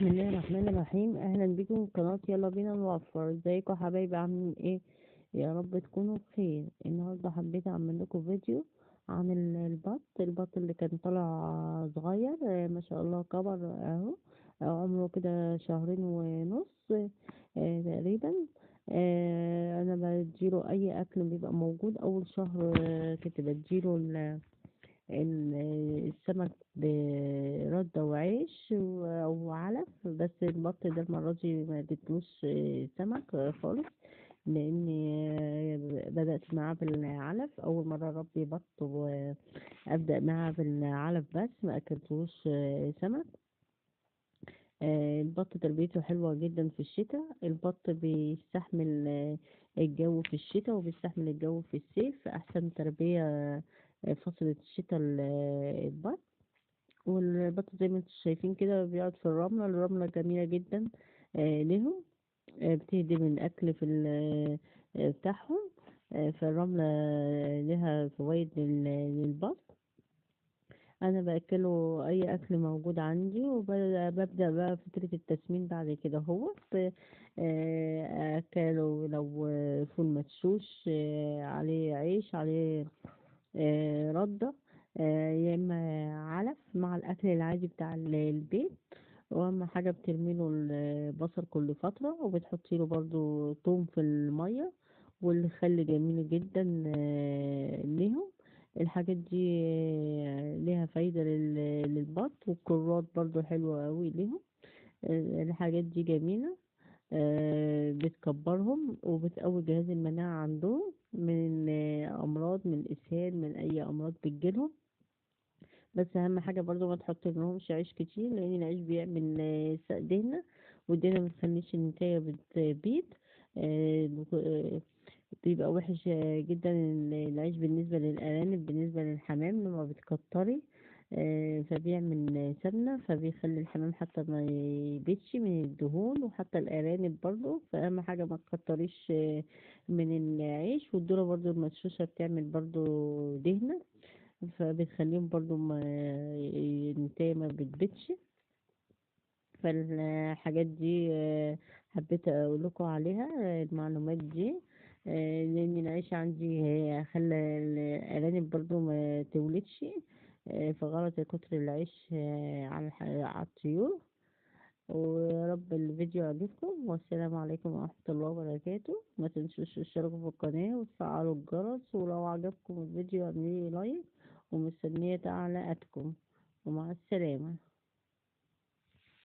بسم الله الرحمن الرحيم. اهلا بكم في قناة يلا بينا نوفر. ازيكم يا حبايبي، عاملين ايه؟ يا رب تكونوا بخير. النهارده حبيت اعمل لكم فيديو عن البط اللي كان طالع صغير، ما شاء الله كبر اهو. عمره كده شهرين ونص تقريبا. انا بديله اي اكل بيبقى موجود اول شهر. كنت بديله السمك بردة وعيش أو علف، بس البط ده المرة دي ما اديتلوش سمك خالص، لأن بدأت معاه بالعلف. أول مرة أربي بط وأبدأ معاه بالعلف، بس ما أكلتلوش سمك. البط تربيته حلوة جدا في الشتاء. البط بيستحمل الجو في الشتاء وبيستحمل الجو في الصيف. أحسن تربية فصل الشتاء البط. والبط زي ما انتم شايفين كده بيقعد في الرملة جميلة جدا لهم. بتهدم الأكل في بتاعهم. فالرملة لها فوائد للبط. انا باكله اي اكل موجود عندي، وببدا بقى فتره التسمين بعد كده. هو اكله لو فول مدشوش، عليه عيش، عليه رده، يا اما علف مع الاكل العادي بتاع البيت. واهم حاجه بترميله البصل كل فتره، وبتحطي له برضو توم في الميه، والخل جميل جدا ليهم. الحاجات دي ليها فايدة للبط. والكرات برضو حلوة قوي ليهم. الحاجات دي جميلة، بتكبرهم وبتقوي جهاز المناعة عندهم من أمراض، من إسهال، من أي أمراض بتجيلهم. بس أهم حاجة برضو ما تحط لهمش عيش كتير، لأن العيش بيعمل دهنة، والدهنة متخليش النتاية بتبيض. بيبقى وحش جدا العيش بالنسبة للأرانب. بالنسبة للحمام لما بتكتري فبيعمل سمنة، فبيخلي الحمام حتى ما يبيتش من الدهون، وحتى الأرانب برضو. فأهم حاجة ما تكتريش من العيش. والذرة برضو المدشوشة بتعمل برضو دهنة، فبتخليهم برضو ما النتاية ما بتبيتش. فالحاجات دي حبيت اقول لكم عليها المعلومات دي. لان العيش عندي خلى الارانب برضو ما تولدش، فغلط كتر العيش على الطيور. ويا رب الفيديو عجبكم، والسلام عليكم ورحمة الله وبركاته. ما تنسوش تشتركوا في القناة وتفعلوا الجرس، ولو عجبكم الفيديو اعملوا لايك، ومستنية تعليقاتكم. ومع السلامة.